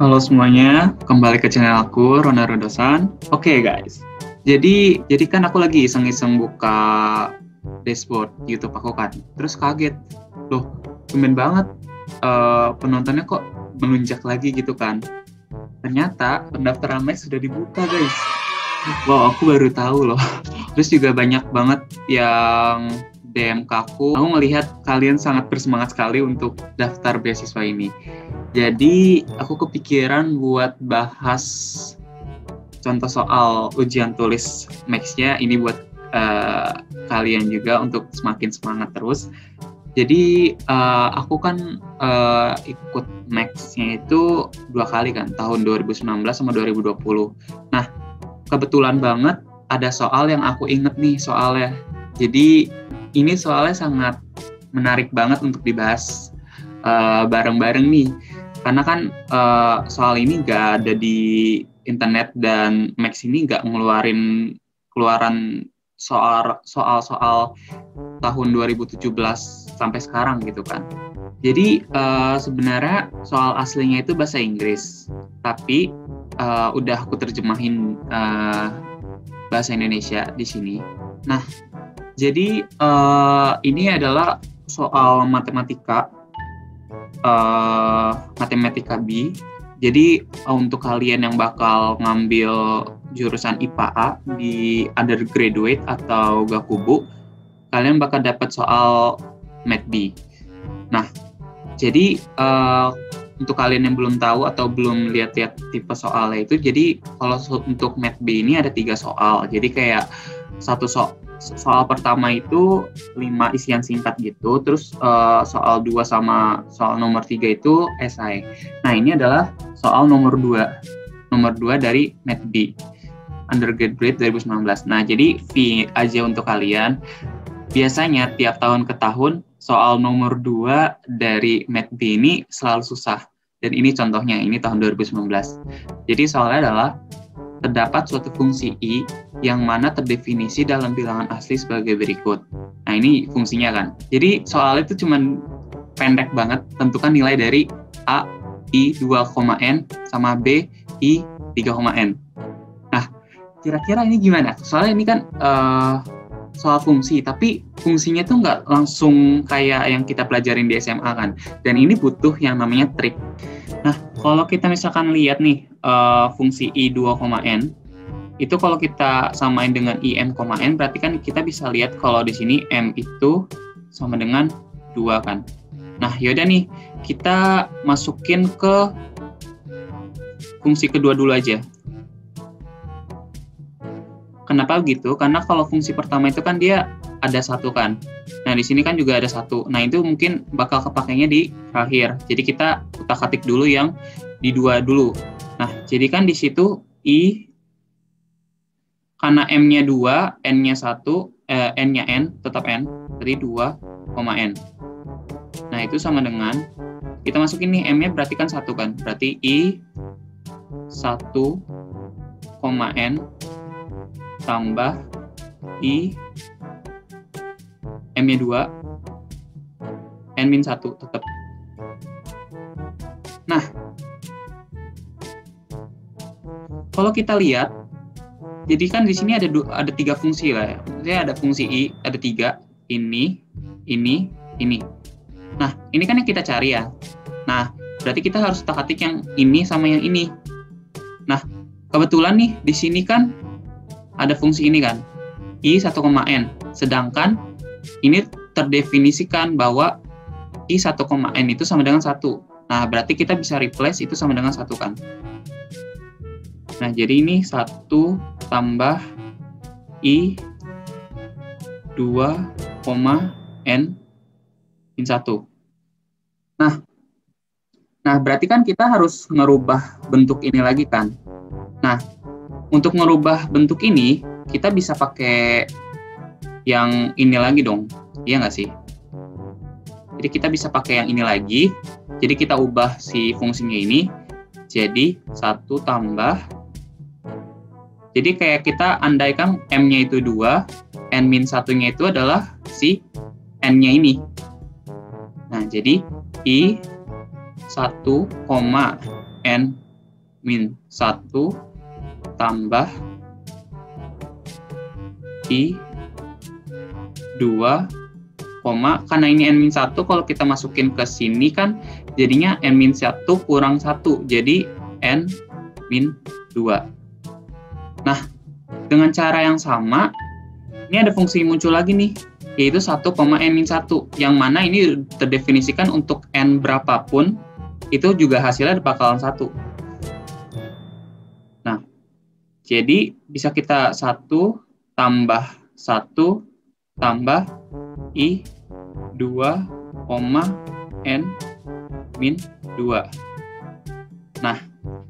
Halo semuanya, kembali ke channel aku, Rona Rodosan. Oke guys, jadi kan aku lagi iseng-iseng buka dashboard YouTube aku kan, terus kaget, loh, tumben banget penontonnya kok melunjak lagi gitu kan. Ternyata pendaftaran Max sudah dibuka guys. Wow, aku baru tahu loh. Terus juga banyak banget yang DM ke aku. Aku melihat kalian sangat bersemangat sekali untuk daftar beasiswa ini. Jadi aku kepikiran buat bahas contoh soal ujian tulis Max-nya ini buat kalian juga untuk semakin semangat terus. Jadi aku kan ikut Max-nya itu 2 kali kan, tahun 2019 sama 2020. Nah, kebetulan banget ada soal yang aku inget nih soalnya. Jadi ini soalnya sangat menarik banget untuk dibahas bareng-bareng nih. Karena kan soal ini nggak ada di internet dan Max ini nggak ngeluarin keluaran soal-soal tahun 2017 sampai sekarang gitu kan. Jadi sebenarnya soal aslinya itu bahasa Inggris, tapi udah aku terjemahin bahasa Indonesia di sini. Nah, jadi ini adalah soal matematika B. Jadi untuk kalian yang bakal ngambil jurusan IPA di undergraduate atau Gakubu, kalian bakal dapat soal Mat B. Nah, jadi untuk kalian yang belum tahu atau belum lihat-lihat tipe soalnya itu, jadi kalau untuk Mat B ini ada 3 soal. Jadi kayak soal pertama itu 5 isian singkat gitu, terus soal 2 sama soal nomor 3 itu esai. Nah, ini adalah soal nomor 2 dari Mat B undergraduate 2019. Nah, jadi fee aja untuk kalian. Biasanya tiap tahun ke tahun soal nomor 2 dari Mat B ini selalu susah. Dan ini contohnya, ini tahun 2019. Jadi soalnya adalah terdapat suatu fungsi I yang mana terdefinisi dalam bilangan asli sebagai berikut. Nah, ini fungsinya kan. Jadi soal itu cuman pendek banget, tentukan nilai dari A, I 2,N sama B, I 3,N. Nah, kira-kira ini gimana? Soalnya ini kan soal fungsi, tapi fungsinya tuh nggak langsung kayak yang kita pelajarin di SMA kan. Dan ini butuh yang namanya trik. Nah, kalau kita misalkan lihat nih fungsi I 2,N, itu kalau kita samain dengan I M, N, berarti kan kita bisa lihat kalau di sini M itu sama dengan 2 kan. Nah, yaudah nih, kita masukin ke fungsi kedua dulu aja. Kenapa begitu? Karena kalau fungsi pertama itu kan dia ada 1 kan. Nah, di sini kan juga ada 1. Nah, itu mungkin bakal kepakainya di akhir. Jadi kita utak-atik dulu yang di 2 dulu. Nah, jadi kan di situ I, karena M-nya 2, N-nya 1, N-nya N, tetap N, jadi 2,N. Nah, itu sama dengan, kita masukin nih M-nya berarti kan 1 kan. Berarti I 1,N tambah I M-nya 2, N-1 tetap. Nah, kalau kita lihat, jadi kan di sini ada 3 fungsi lah ya. Maksudnya ada fungsi I, ada 3, ini. Nah, ini kan yang kita cari ya. Nah, berarti kita harus utak-atik yang ini sama yang ini. Nah, kebetulan nih, di sini kan ada fungsi ini kan, I 1,N. Sedangkan ini terdefinisikan bahwa I 1,N itu sama dengan 1. Nah, berarti kita bisa replace itu sama dengan 1 kan. Nah, jadi ini 1 tambah I 2,N min 1. Nah, berarti kan kita harus ngerubah bentuk ini lagi kan. Nah, untuk ngerubah bentuk ini, kita bisa pakai yang ini lagi dong. Iya nggak sih? Jadi kita bisa pakai yang ini lagi. Jadi kita ubah si fungsinya ini jadi 1 tambah. Jadi kayak kita andaikan M-nya itu 2, N-1-nya itu adalah si N-nya ini. Nah, jadi I 1, N min 1 tambah I 2, karena ini N-1, kalau kita masukin ke sini kan jadinya N-1 kurang 1, jadi N-2. Nah, dengan cara yang sama, ini ada fungsi muncul lagi nih, yaitu 1, N-1, yang mana ini terdefinisikan untuk N berapapun, itu juga hasilnya bakalan 1. Nah, jadi bisa kita 1 tambah 1 tambah I 2, N min 2. Nah,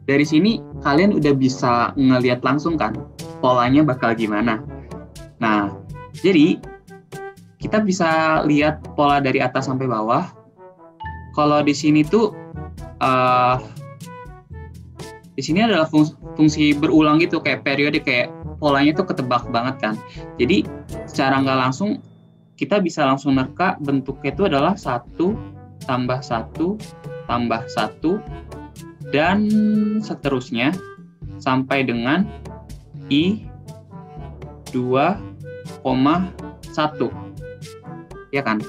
dari sini kalian udah bisa ngelihat langsung kan polanya bakal gimana. Nah, jadi kita bisa lihat pola dari atas sampai bawah. Kalau di sini tuh di sini adalah fungsi berulang gitu, kayak periode, kayak polanya tuh ketebak banget kan. Jadi secara nggak langsung kita bisa langsung nerka bentuknya itu adalah 1 tambah 1 tambah 1 dan seterusnya sampai dengan I 2,1, ya kan?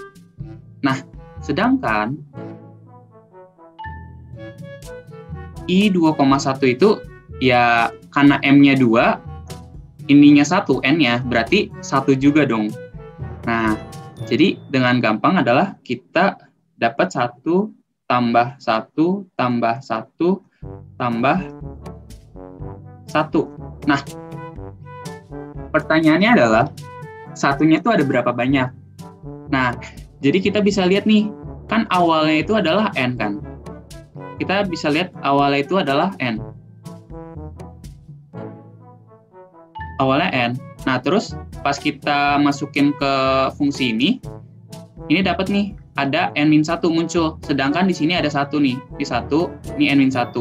Nah, sedangkan I 2,1 itu ya karena M-nya 2, ininya 1, N-nya, berarti 1 juga dong. Nah, jadi dengan gampang adalah kita dapat 1 tambah 1 tambah 1 tambah 1. Nah, pertanyaannya adalah satunya itu ada berapa banyak? Nah, jadi kita bisa lihat nih, kan awalnya itu adalah N kan? Kita bisa lihat awalnya itu adalah N. Awalnya N. Nah, terus pas kita masukin ke fungsi ini dapat nih, ada N-1 muncul. Sedangkan di sini ada 1 nih. Di 1, ini N-1.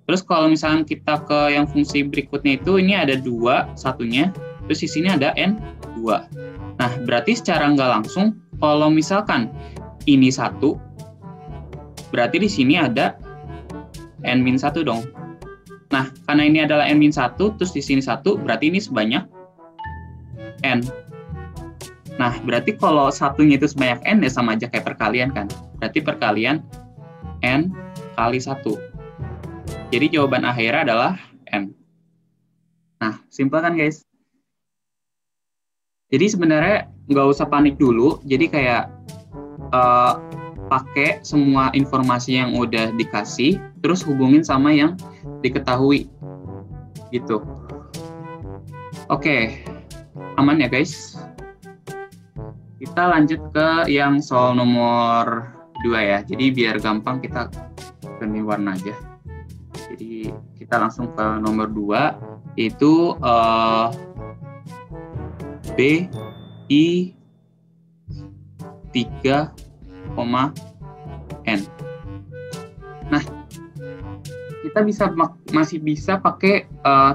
Terus kalau misalnya kita ke yang fungsi berikutnya itu, ini ada 2, satunya. Terus di sini ada N2. Nah, berarti secara nggak langsung, kalau misalkan ini 1, berarti di sini ada N-1 dong. Nah, karena ini adalah N-1, terus di sini 1, berarti ini sebanyak N. Nah, berarti kalau satunya itu sebanyak N, ya sama aja kayak perkalian kan? Berarti perkalian N kali 1. Jadi jawaban akhirnya adalah N. Nah, simpel kan guys? Jadi sebenarnya nggak usah panik dulu, jadi kayak pakai semua informasi yang udah dikasih, terus hubungin sama yang diketahui, gitu. Oke, aman ya guys? Kita lanjut ke yang soal nomor 2 ya, jadi biar gampang kita ganti warna aja. Jadi kita langsung ke nomor 2, yaitu B, I, 3, N. Nah, kita masih bisa pakai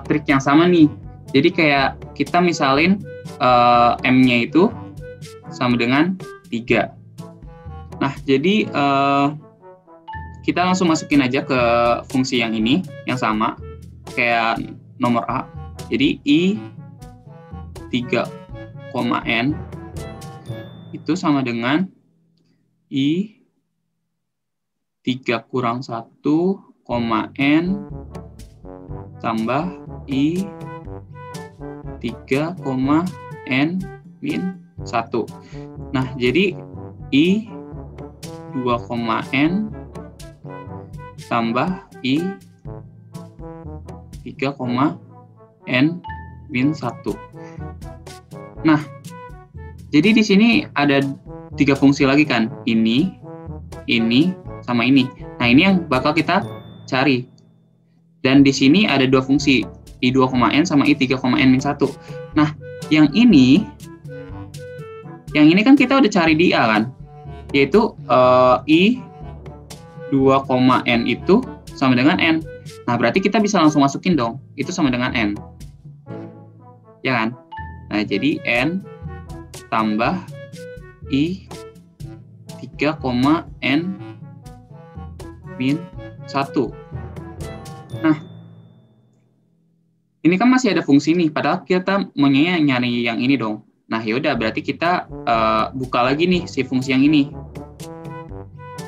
trik yang sama nih. Jadi kayak kita misalin M-nya itu sama dengan 3. Nah, jadi kita langsung masukin aja ke fungsi yang ini, yang sama kayak nomor A. Jadi I 3, N itu sama dengan I 3 kurang 1, N tambah I 3, N min 1. Nah, jadi I 2, N tambah I 3, N min 1. Nah, jadi di sini ada 3 fungsi lagi kan, ini, sama ini. Nah, ini yang bakal kita cari. Dan di sini ada 2 fungsi, I2, N sama I3, N min 1. Nah, yang ini kan kita udah cari di A kan, yaitu I2, N itu sama dengan N. Nah, berarti kita bisa langsung masukin dong, itu sama dengan N. Ya kan? Nah, jadi N tambah I 3, N min 1. Nah, ini kan masih ada fungsi nih, padahal kita maunya nyari yang ini dong. Nah, yaudah berarti kita buka lagi nih si fungsi yang ini.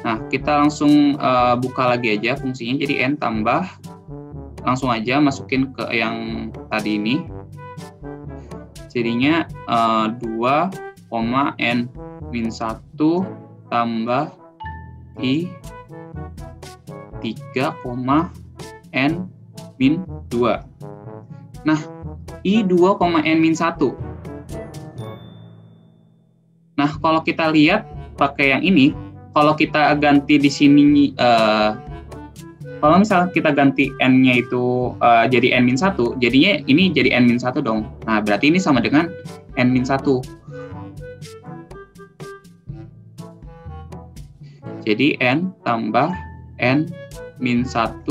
Nah, kita langsung buka lagi aja fungsinya, jadi n tambah, langsung aja masukin ke yang tadi ini. Jadinya 2, n min 1 tambah i 3, n min 2. Nah, i 2, n min 1. Nah, kalau kita lihat pakai yang ini, kalau kita ganti di sini, kalau misalnya kita ganti n-nya itu jadi n min 1, jadinya ini jadi n min 1 dong. Nah, berarti ini sama dengan n min 1. Jadi n tambah n min 1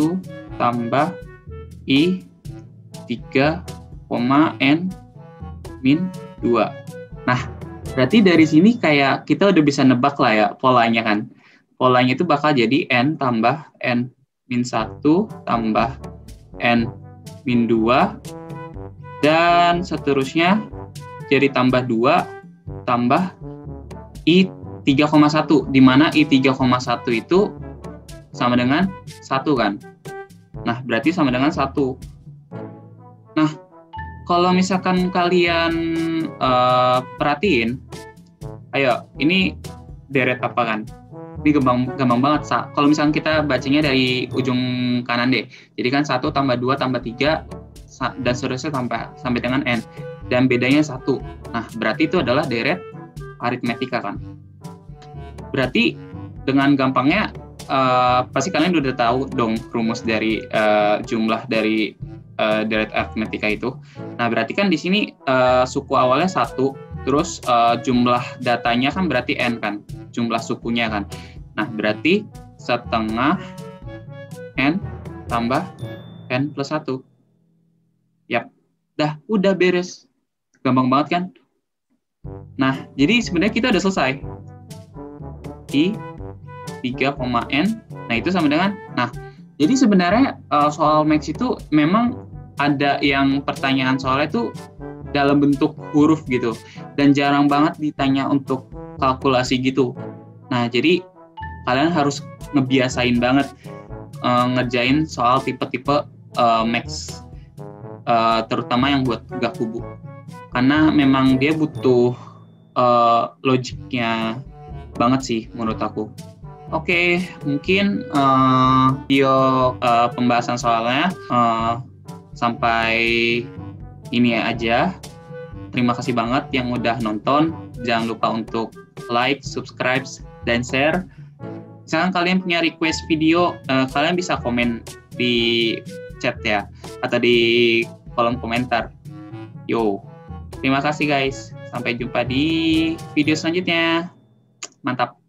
tambah i 3, n min 2. Nah, berarti dari sini kayak kita udah bisa nebak lah ya polanya kan. Polanya itu bakal jadi n tambah n min 1 tambah n min 2 dan seterusnya jadi tambah 2 tambah i 3,1, di mana i 3,1 itu sama dengan 1 kan. Nah, berarti sama dengan 1. Nah, kalau misalkan kalian perhatiin, ayo, ini deret apa kan? Ini gampang banget, Sa. Kalau misalkan kita bacanya dari ujung kanan deh. Jadi kan 1 tambah 2 tambah 3, dan seterusnya sampai dengan n. Dan bedanya 1. Nah, berarti itu adalah deret aritmetika kan. Berarti dengan gampangnya, pasti kalian udah tahu dong rumus dari jumlah dari deret aritmetika itu. Nah, berarti kan di sini suku awalnya 1, terus jumlah datanya kan berarti n kan, jumlah sukunya kan. Nah, berarti setengah n tambah n plus 1. Yap, udah beres. Gampang banget kan? Nah, jadi sebenarnya kita udah selesai. I 3, n. Nah, itu sama dengan, jadi sebenarnya soal Max itu memang ada yang pertanyaan soalnya itu dalam bentuk huruf gitu, dan jarang banget ditanya untuk kalkulasi gitu. Nah, jadi kalian harus ngebiasain banget ngerjain soal tipe-tipe Max, terutama yang buat Gakubu, karena memang dia butuh logiknya banget sih menurut aku. Oke, mungkin video pembahasan soalnya sampai ini aja. Terima kasih banget yang udah nonton. Jangan lupa untuk like, subscribe, dan share. Misalkan kalian punya request video, kalian bisa komen di chat ya, atau di kolom komentar. Terima kasih guys. Sampai jumpa di video selanjutnya. Mantap.